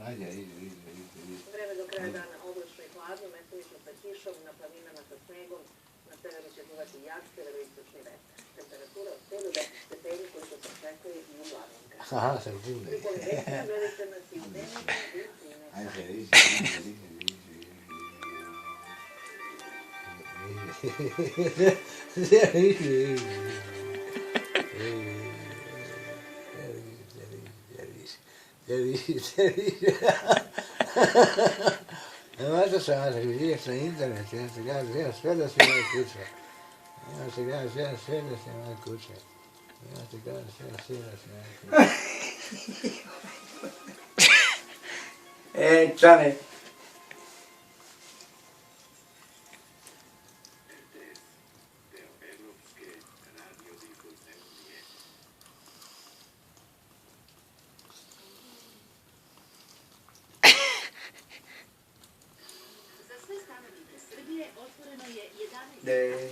Ajde, ide. Vreme do kraja dana oblačno i hladno, mestimično sa kišom, na planinama sa snegom, na severu će duvati jak severoistočni vetar. Temperatura od 5 do 10 stepeni koji se očekuje i u glavnom gradu. Aha, sam čude. Prikoli večera gledajte nas i u dnevniku i u cine. Ajde, ide. Možda se vas vidjeti na internetu, ja se gledam sve da se moje kuće. Ja se gledam sve da se moje kuće. Ja se gledam sve da se moje kuće. Čane. Za sve stanovnike Srbije otvoreno je 11